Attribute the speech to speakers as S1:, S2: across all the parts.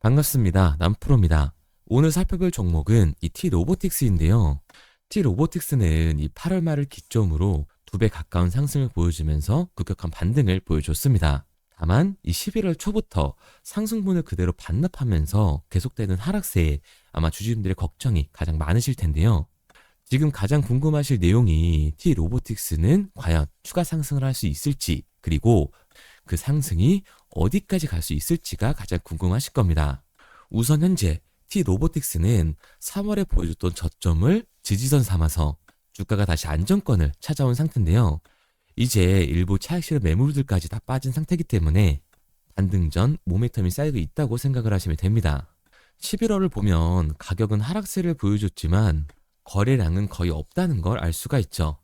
S1: 반갑습니다. 남프로입니다. 오늘 살펴볼 종목은 이 T로보틱스인데요. T로보틱스는 이 8월 말을 기점으로 2배 가까운 상승을 보여주면서 급격한 반등을 보여줬습니다. 다만 이 11월 초부터 상승분을 그대로 반납하면서 계속되는 하락세에 아마 주주님들의 걱정이 가장 많으실 텐데요. 지금 가장 궁금하실 내용이 T로보틱스는 과연 추가 상승을 할 수 있을지, 그리고 그 상승이 어디까지 갈 수 있을지가 가장 궁금하실 겁니다. 우선 현재 T로보틱스는 3월에 보여줬던 저점을 지지선 삼아서 주가가 다시 안정권을 찾아온 상태인데요. 이제 일부 차익 실현 매물들까지 다 빠진 상태이기 때문에 반등 전 모멘텀이 쌓이고 있다고 생각을 하시면 됩니다. 11월을 보면 가격은 하락세를 보여줬지만 거래량은 거의 없다는 걸 알 수가 있죠.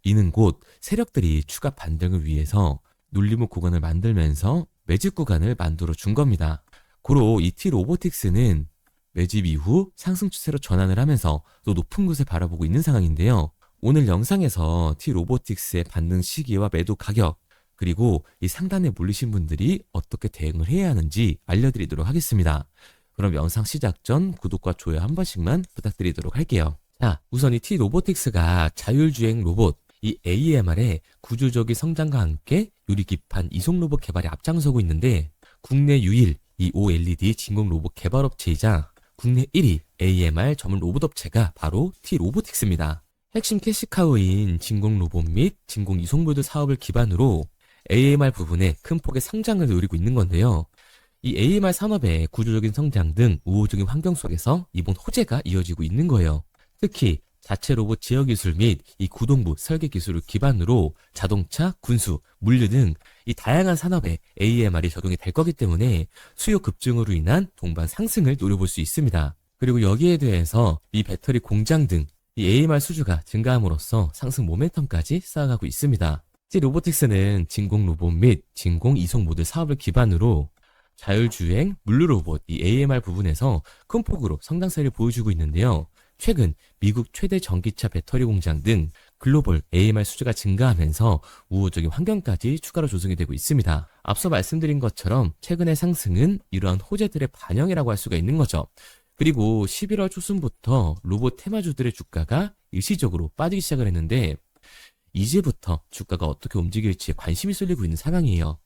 S1: 이는 곧 세력들이 추가 반등을 위해서 눌림목 구간을 만들면서 매집 구간을 만들어 준 겁니다. 고로 이 T로보틱스는 매집 이후 상승 추세로 전환을 하면서 또 높은 곳을 바라보고 있는 상황인데요. 오늘 영상에서 T로보틱스의 반등 시기와 매도 가격, 그리고 이 상단에 몰리신 분들이 어떻게 대응을 해야 하는지 알려드리도록 하겠습니다. 그럼 영상 시작 전 구독과 좋아요 한 번씩만 부탁드리도록 할게요. 자, 우선 이 T로보틱스가 자율주행 로봇, 이 AMR의 구조적인 성장과 함께 유리기판 이송 로봇 개발에 앞장서고 있는데, 국내 유일 이 OLED 진공 로봇 개발업체이자 국내 1위 AMR 전문 로봇업체가 바로 T로보틱스입니다. 핵심 캐시카우인 진공 로봇 및 진공 이송 모듈 사업을 기반으로 AMR 부분에 큰 폭의 성장을 노리고 있는 건데요. 이 AMR 산업의 구조적인 성장 등 우호적인 환경 속에서 이번 호재가 이어지고 있는 거예요. 특히 자체 로봇 제어 기술 및 이 구동부 설계 기술을 기반으로 자동차, 군수, 물류 등 이 다양한 산업에 AMR이 적용이 될 거기 때문에 수요 급증으로 인한 동반 상승을 노려볼 수 있습니다. 그리고 여기에 대해서 이 배터리 공장 등 이 AMR 수주가 증가함으로써 상승 모멘텀까지 쌓아가고 있습니다. T로보틱스는 진공 로봇 및 진공 이송 모듈 사업을 기반으로 자율주행, 물류 로봇, 이 AMR 부분에서 큰 폭으로 성장세를 보여주고 있는데요. 최근 미국 최대 전기차 배터리 공장 등 글로벌 AMR 수주가 증가하면서 우호적인 환경까지 추가로 조성이 되고 있습니다. 앞서 말씀드린 것처럼 최근의 상승은 이러한 호재들의 반영이라고 할 수가 있는 거죠. 그리고 11월 초순부터 로봇 테마주들의 주가가 일시적으로 빠지기 시작을 했는데, 이제부터 주가가 어떻게 움직일지에 관심이 쏠리고 있는 상황이에요.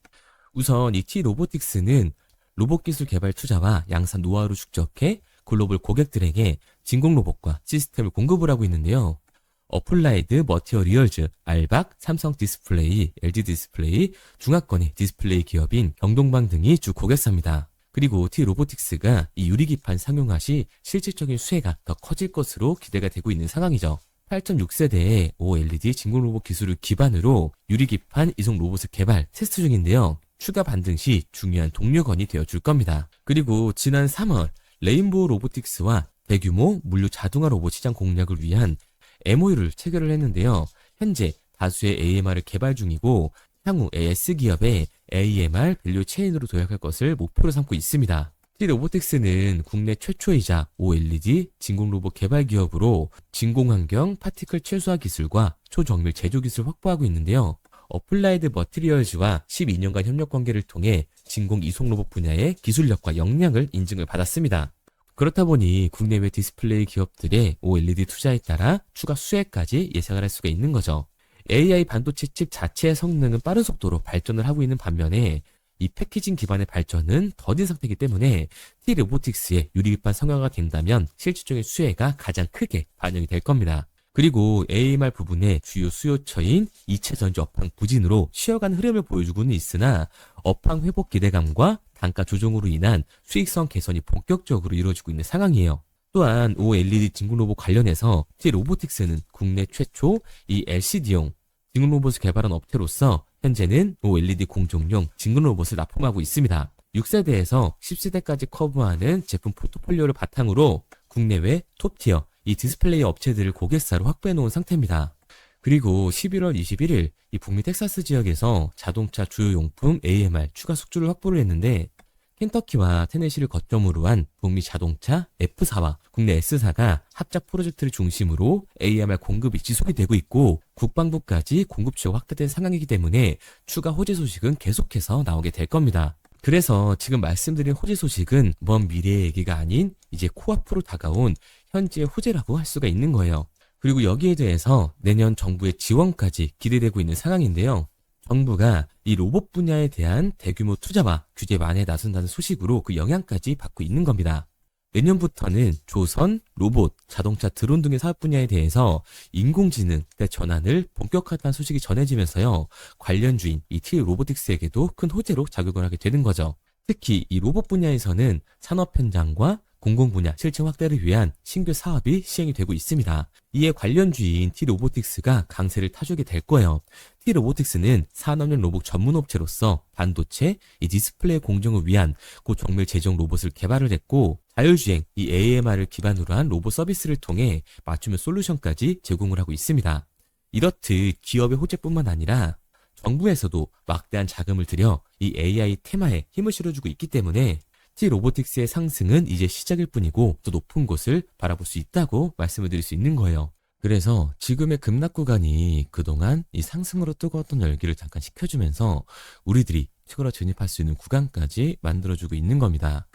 S1: 우선 이 T로보틱스는 로봇 기술 개발 투자와 양산 노하우를 축적해 글로벌 고객들에게 진공 로봇과 시스템을 공급을 하고 있는데요. 어플라이드 머티어리얼즈, 알박, 삼성 디스플레이, LG 디스플레이, 중화권의 디스플레이 기업인 경동방 등이 주 고객사입니다. 그리고 T로보틱스가 이 유리기판 상용화 시 실질적인 수혜가 더 커질 것으로 기대가 되고 있는 상황이죠. 8.6세대의 OLED 진공 로봇 기술을 기반으로 유리기판 이송 로봇을 개발, 테스트 중인데요. 추가 반등 시 중요한 동력원이 되어줄 겁니다. 그리고 지난 3월 레인보우 로보틱스와 대규모 물류 자동화 로봇 시장 공략을 위한 MOU를 체결을 했는데요. 현재 다수의 AMR을 개발 중이고 향후 S기업의 AMR 밸류 체인으로 도약할 것을 목표로 삼고 있습니다. T로보틱스는 국내 최초이자 OLED 진공 로봇 개발 기업으로 진공 환경 파티클 최소화 기술과 초정밀 제조 기술 확보하고 있는데요. 어플라이드 머티리얼즈와 12년간 협력 관계를 통해 진공 이송 로봇 분야의 기술력과 역량을 인증을 받았습니다. 그렇다 보니 국내외 디스플레이 기업들의 OLED 투자에 따라 추가 수혜까지 예상을 할 수가 있는 거죠. AI 반도체 칩 자체의 성능은 빠른 속도로 발전을 하고 있는 반면에 이 패키징 기반의 발전은 더딘 상태이기 때문에 T로보틱스의 유리기판 성형화가 된다면 실질적인 수혜가 가장 크게 반영이 될 겁니다. 그리고 AMR 부분의 주요 수요처인 2차 전지 업황 부진으로 쉬어가는 흐름을 보여주고는 있으나 업황 회복 기대감과 단가 조정으로 인한 수익성 개선이 본격적으로 이루어지고 있는 상황이에요. 또한 OLED 진공 로봇 관련해서 T로보틱스는 국내 최초 이 LCD용 진공 로봇을 개발한 업체로서 현재는 OLED 공정용 진공 로봇을 납품하고 있습니다. 6세대에서 10세대까지 커버하는 제품 포트폴리오를 바탕으로 국내외 톱티어 이 디스플레이 업체들을 고객사로 확보해 놓은 상태입니다. 그리고 11월 21일 이 북미 텍사스 지역에서 자동차 주요 용품 AMR 추가 숙주를 확보를 했는데, 켄터키와 테네시를 거점으로 한 북미 자동차 F사와 국내 S사가 합작 프로젝트를 중심으로 AMR 공급이 지속이 되고 있고 국방부까지 공급처가 확대된 상황이기 때문에 추가 호재 소식은 계속해서 나오게 될 겁니다. 그래서 지금 말씀드린 호재 소식은 먼 미래의 얘기가 아닌 이제 코앞으로 다가온 현재의 호재라고 할 수가 있는 거예요. 그리고 여기에 대해서 내년 정부의 지원까지 기대되고 있는 상황인데요. 정부가 이 로봇 분야에 대한 대규모 투자와 규제 완화에 나선다는 소식으로 그 영향까지 받고 있는 겁니다. 내년부터는 조선, 로봇, 자동차, 드론 등의 사업 분야에 대해서 인공지능의 전환을 본격화한다는 소식이 전해지면서요. 관련주인 이 T 로보틱스에게도 큰 호재로 작용을 하게 되는 거죠. 특히 이 로봇 분야에서는 산업 현장과 공공 분야 실증 확대를 위한 신규 사업이 시행이 되고 있습니다. 이에 관련주인 T 로보틱스가 강세를 타주게 될 거예요. T 로보틱스는 산업용 로봇 전문 업체로서 반도체, 이 디스플레이 공정을 위한 고정밀 제종 로봇을 개발을 했고 자율주행, 이 AMR을 기반으로 한 로봇 서비스를 통해 맞춤형 솔루션까지 제공을 하고 있습니다. 이렇듯 기업의 호재뿐만 아니라 정부에서도 막대한 자금을 들여 이 AI 테마에 힘을 실어주고 있기 때문에 T 로보틱스의 상승은 이제 시작일 뿐이고 더 높은 곳을 바라볼 수 있다고 말씀을 드릴 수 있는 거예요. 그래서 지금의 급락 구간이 그동안 이 상승으로 뜨거웠던 열기를 잠깐 식혀주면서 우리들이 최고로 진입할 수 있는 구간까지 만들어주고 있는 겁니다.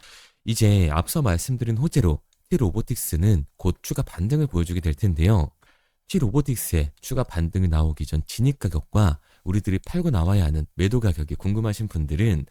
S1: 이제 앞서 말씀드린 호재로 T 로보틱스는 곧 추가 반등을 보여주게 될 텐데요. T 로보틱스의 추가 반등이 나오기 전 진입 가격과 우리들이 팔고 나와야 하는 매도 가격이 궁금하신 분들은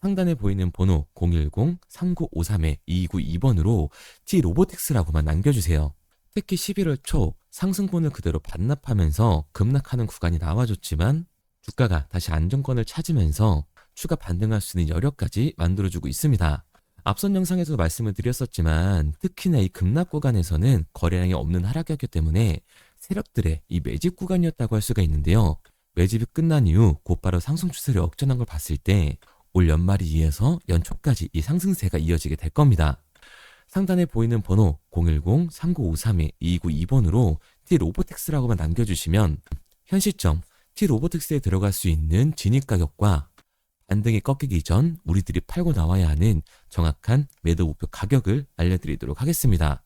S1: 상단에 보이는 번호 010-3953-2292번으로 T 로보틱스라고만 남겨주세요. 특히 11월 초 상승분을 그대로 반납하면서 급락하는 구간이 나와줬지만 주가가 다시 안정권을 찾으면서 추가 반등할 수 있는 여력까지 만들어주고 있습니다. 앞선 영상에서 말씀을 드렸었지만 특히나 이 급락 구간에서는 거래량이 없는 하락이었기 때문에 세력들의 이 매집 구간이었다고 할 수가 있는데요. 매집이 끝난 이후 곧바로 상승 추세를 역전한 걸 봤을 때 올 연말이 이어서 연초까지 이 상승세가 이어지게 될 겁니다. 상단에 보이는 번호 010-3953-2292번으로 T 로보틱스라고만 남겨주시면 현 시점 T 로보틱스에 들어갈 수 있는 진입 가격과 반등이 꺾이기 전 우리들이 팔고 나와야 하는 정확한 매도 목표 가격을 알려드리도록 하겠습니다.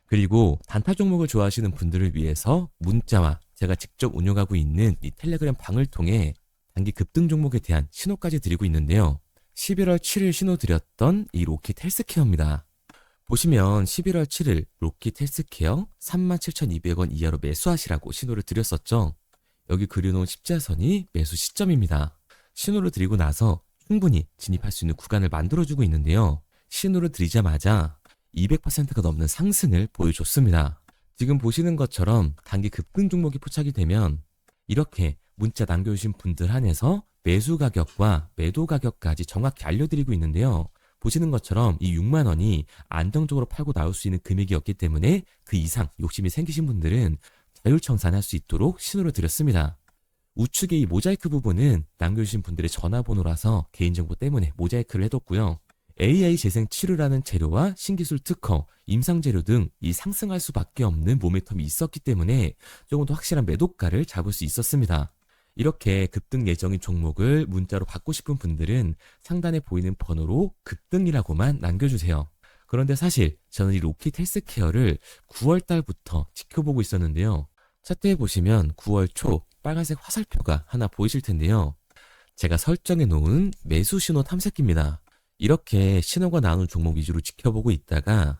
S1: 그리고 단타 종목을 좋아하시는 분들을 위해서 문자와 제가 직접 운영하고 있는 이 텔레그램 방을 통해 단기 급등 종목에 대한 신호까지 드리고 있는데요. 11월 7일 신호 드렸던 이 로킷 헬스케어입니다. 보시면 11월 7일 로킷 헬스케어 37,200원 이하로 매수하시라고 신호를 드렸었죠. 여기 그려놓은 십자선이 매수 시점입니다. 신호를 드리고 나서 충분히 진입할 수 있는 구간을 만들어주고 있는데요. 신호를 드리자마자 200%가 넘는 상승을 보여줬습니다. 지금 보시는 것처럼 단기 급등 종목이 포착이 되면 이렇게 문자 남겨주신 분들 한해서 매수 가격과 매도 가격까지 정확히 알려드리고 있는데요. 보시는 것처럼 이 6만 원이 안정적으로 팔고 나올 수 있는 금액이었기 때문에 그 이상 욕심이 생기신 분들은 자율청산할 수 있도록 신호를 드렸습니다. 우측의 이 모자이크 부분은 남겨주신 분들의 전화번호라서 개인정보 때문에 모자이크를 해뒀고요. AI 재생 치료라는 재료와 신기술 특허, 임상재료 등 이 상승할 수밖에 없는 모멘텀이 있었기 때문에 조금 더 확실한 매도가를 잡을 수 있었습니다. 이렇게 급등 예정인 종목을 문자로 받고 싶은 분들은 상단에 보이는 번호로 급등이라고만 남겨주세요. 그런데 사실 저는 이 로킷 헬스케어를 9월 달부터 지켜보고 있었는데요. 차트에 보시면 9월 초 빨간색 화살표가 하나 보이실 텐데요. 제가 설정해 놓은 매수 신호 탐색기입니다. 이렇게 신호가 나오는 종목 위주로 지켜보고 있다가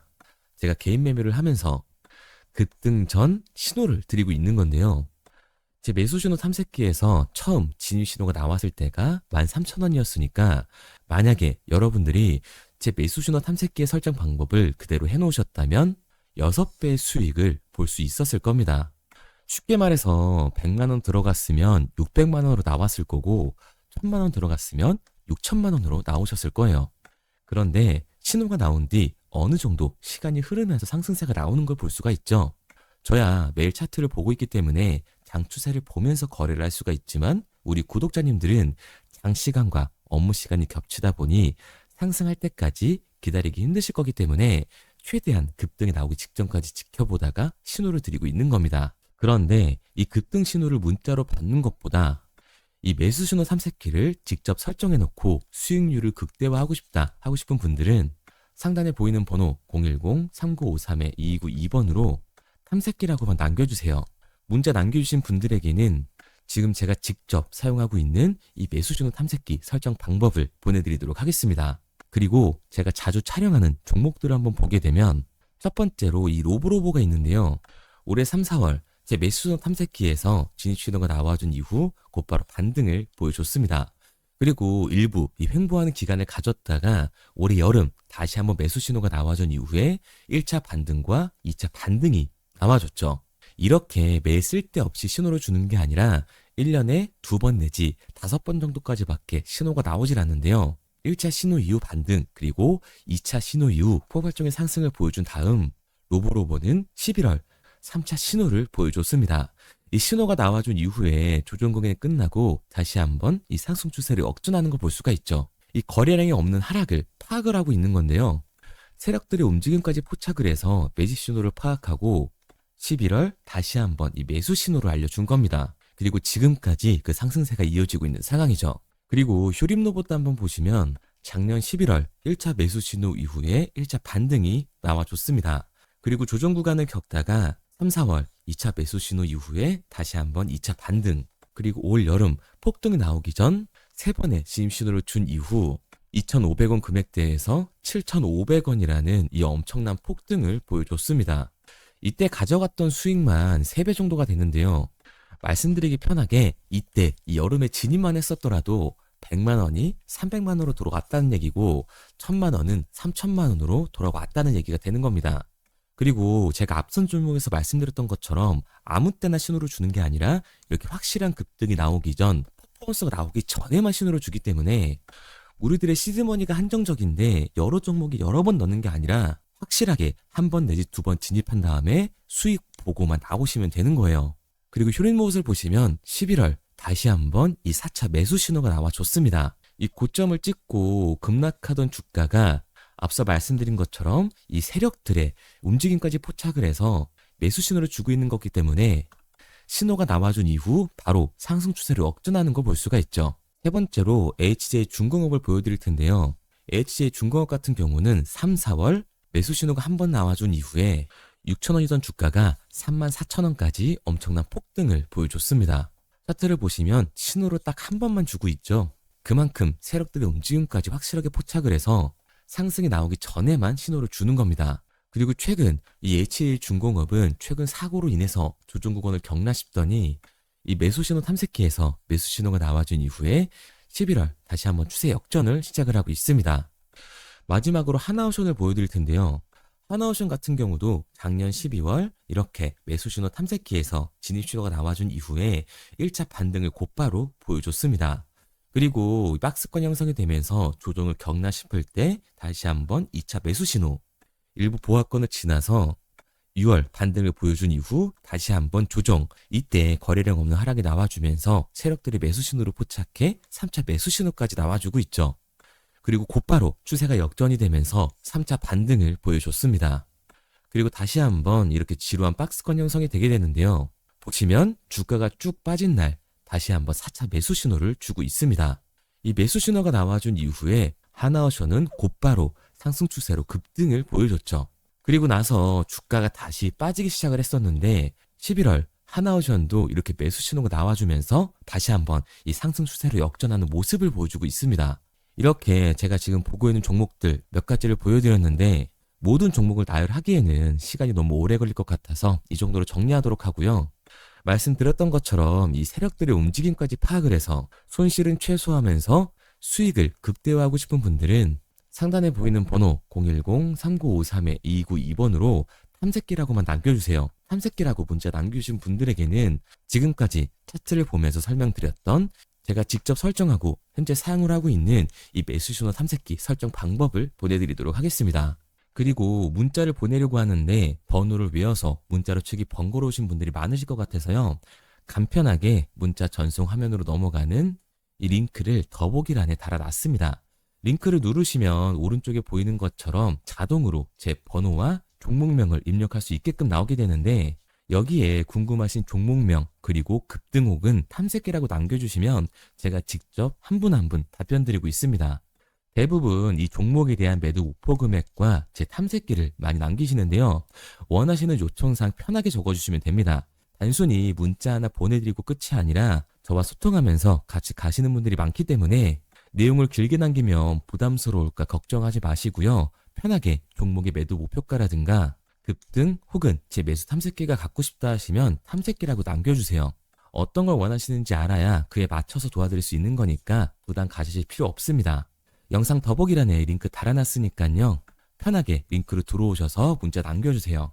S1: 제가 개인 매매를 하면서 급등 전 신호를 드리고 있는 건데요. 제 매수 신호 탐색기에서 처음 진입 신호가 나왔을 때가 13,000원이었으니까 만약에 여러분들이 제 매수 신호 탐색기의 설정 방법을 그대로 해놓으셨다면 6배의 수익을 볼 수 있었을 겁니다. 쉽게 말해서 100만원 들어갔으면 600만원으로 나왔을 거고 1000만원 들어갔으면 6천만원으로 나오셨을 거예요. 그런데 신호가 나온 뒤 어느 정도 시간이 흐르면서 상승세가 나오는 걸 볼 수가 있죠. 저야 매일 차트를 보고 있기 때문에 장추세를 보면서 거래를 할 수가 있지만 우리 구독자님들은 장시간과 업무 시간이 겹치다 보니 상승할 때까지 기다리기 힘드실 거기 때문에 최대한 급등이 나오기 직전까지 지켜보다가 신호를 드리고 있는 겁니다. 그런데 이 급등 신호를 문자로 받는 것보다 이 매수 신호 탐색기를 직접 설정해 놓고 수익률을 극대화하고 싶다 하고 싶은 분들은 상단에 보이는 번호 010-3953-2292번으로 탐색기라고만 남겨주세요. 문자 남겨주신 분들에게는 지금 제가 직접 사용하고 있는 이 매수신호 탐색기 설정 방법을 보내드리도록 하겠습니다. 그리고 제가 자주 촬영하는 종목들을 한번 보게 되면 첫 번째로 이 로보로보가 있는데요. 올해 3, 4월 제 매수신호 탐색기에서 진입신호가 나와준 이후 곧바로 반등을 보여줬습니다. 그리고 일부 이 횡보하는 기간을 가졌다가 올해 여름 다시 한번 매수신호가 나와준 이후에 1차 반등과 2차 반등이 나와줬죠. 이렇게 매 쓸데없이 신호를 주는 게 아니라 1년에 2번 내지 5번 정도까지밖에 신호가 나오질 않는데요. 1차 신호 이후 반등 그리고 2차 신호 이후 포괄적인 상승을 보여준 다음 로보로보는 11월 3차 신호를 보여줬습니다. 이 신호가 나와준 이후에 조정 공연이 끝나고 다시 한번 이 상승 추세를 역전하는 걸 볼 수가 있죠. 이 거래량이 없는 하락을 파악을 하고 있는 건데요. 세력들의 움직임까지 포착을 해서 매집 신호를 파악하고 11월 다시 한번 이 매수 신호를 알려준 겁니다. 그리고 지금까지 그 상승세가 이어지고 있는 상황이죠. 그리고 효림로봇도 한번 보시면 작년 11월 1차 매수 신호 이후에 1차 반등이 나와줬습니다. 그리고 조정 구간을 겪다가 3, 4월 2차 매수 신호 이후에 다시 한번 2차 반등, 그리고 올 여름 폭등이 나오기 전 3번의 진입 신호를 준 이후 2,500원 금액대에서 7,500원이라는 이 엄청난 폭등을 보여줬습니다. 이때 가져갔던 수익만 3배 정도가 되는데요. 말씀드리기 편하게 이때 이 여름에 진입만 했었더라도 100만 원이 300만 원으로 돌아왔다는 얘기고 1000만 원은 3000만 원으로 돌아왔다는 얘기가 되는 겁니다. 그리고 제가 앞선 종목에서 말씀드렸던 것처럼 아무 때나 신호를 주는 게 아니라 이렇게 확실한 급등이 나오기 전, 퍼포먼스가 나오기 전에만 신호를 주기 때문에 우리들의 시드머니가 한정적인데 여러 종목이 여러 번 넣는 게 아니라 확실하게 한 번 내지 2번 진입한 다음에 수익 보고만 나오시면 되는 거예요. 그리고 효린모습을 보시면 11월 다시 한번 이 4차 매수 신호가 나와줬습니다. 이 고점을 찍고 급락하던 주가가 앞서 말씀드린 것처럼 이 세력들의 움직임까지 포착을 해서 매수 신호를 주고 있는 거기 때문에 신호가 나와준 이후 바로 상승 추세를 역전하는 걸 볼 수가 있죠. 세 번째로 HJ중공업을 보여드릴 텐데요. HJ중공업 같은 경우는 3, 4월 매수 신호가 한 번 나와준 이후에 6,000원이던 주가가 34,000원까지 엄청난 폭등을 보여줬습니다. 차트를 보시면 신호를 딱 한 번만 주고 있죠. 그만큼 세력들의 움직임까지 확실하게 포착을 해서 상승이 나오기 전에만 신호를 주는 겁니다. 그리고 최근 이 HJ중공업은 최근 사고로 인해서 조정 구간을 겪나 싶더니 이 매수 신호 탐색기에서 매수 신호가 나와준 이후에 11월 다시 한번 추세 역전을 시작을 하고 있습니다. 마지막으로 하나오션을 보여드릴 텐데요. 하나오션 같은 경우도 작년 12월 이렇게 매수 신호 탐색기에서 진입 신호가 나와준 이후에 1차 반등을 곧바로 보여줬습니다. 그리고 박스권 형성이 되면서 조정을 겪나 싶을 때 다시 한번 2차 매수 신호, 일부 보합권을 지나서 6월 반등을 보여준 이후 다시 한번 조정, 이때 거래량 없는 하락이 나와주면서 세력들이 매수 신호로 포착해 3차 매수 신호까지 나와주고 있죠. 그리고 곧바로 추세가 역전이 되면서 3차 반등을 보여줬습니다. 그리고 다시 한번 이렇게 지루한 박스권 형성이 되게 되는데요. 보시면 주가가 쭉 빠진 날 다시 한번 4차 매수 신호를 주고 있습니다. 이 매수 신호가 나와준 이후에 하나오션은 곧바로 상승 추세로 급등을 보여줬죠. 그리고 나서 주가가 다시 빠지기 시작을 했었는데 11월 하나오션도 이렇게 매수 신호가 나와주면서 다시 한번 이 상승 추세로 역전하는 모습을 보여주고 있습니다. 이렇게 제가 지금 보고 있는 종목들 몇 가지를 보여드렸는데 모든 종목을 나열하기에는 시간이 너무 오래 걸릴 것 같아서 이 정도로 정리하도록 하고요. 말씀드렸던 것처럼 이 세력들의 움직임까지 파악을 해서 손실은 최소화하면서 수익을 극대화하고 싶은 분들은 상단에 보이는 번호 010-3953-2292번으로 탐색기라고만 남겨주세요. 탐색기라고 문자 남겨주신 분들에게는 지금까지 차트를 보면서 설명드렸던 제가 직접 설정하고 현재 사용을 하고 있는 이 매수신호 탐색기 설정 방법을 보내드리도록 하겠습니다. 그리고 문자를 보내려고 하는데 번호를 외워서 문자로 치기 번거로우신 분들이 많으실 것 같아서요. 간편하게 문자 전송 화면으로 넘어가는 이 링크를 더보기란에 달아놨습니다. 링크를 누르시면 오른쪽에 보이는 것처럼 자동으로 제 번호와 종목명을 입력할 수 있게끔 나오게 되는데 여기에 궁금하신 종목명 그리고 급등 혹은 탐색기라고 남겨주시면 제가 직접 한 분 한 분 답변 드리고 있습니다. 대부분 이 종목에 대한 매도 목표 금액과 제 탐색기를 많이 남기시는데요. 원하시는 요청사항 편하게 적어주시면 됩니다. 단순히 문자 하나 보내드리고 끝이 아니라 저와 소통하면서 같이 가시는 분들이 많기 때문에 내용을 길게 남기면 부담스러울까 걱정하지 마시고요. 편하게 종목의 매도 목표가라든가 급등 혹은 제 매수 탐색기가 갖고 싶다 하시면 탐색기라고 남겨주세요. 어떤 걸 원하시는지 알아야 그에 맞춰서 도와드릴 수 있는 거니까 부담 가지실 필요 없습니다. 영상 더보기란에 링크 달아놨으니까요. 편하게 링크로 들어오셔서 문자 남겨주세요.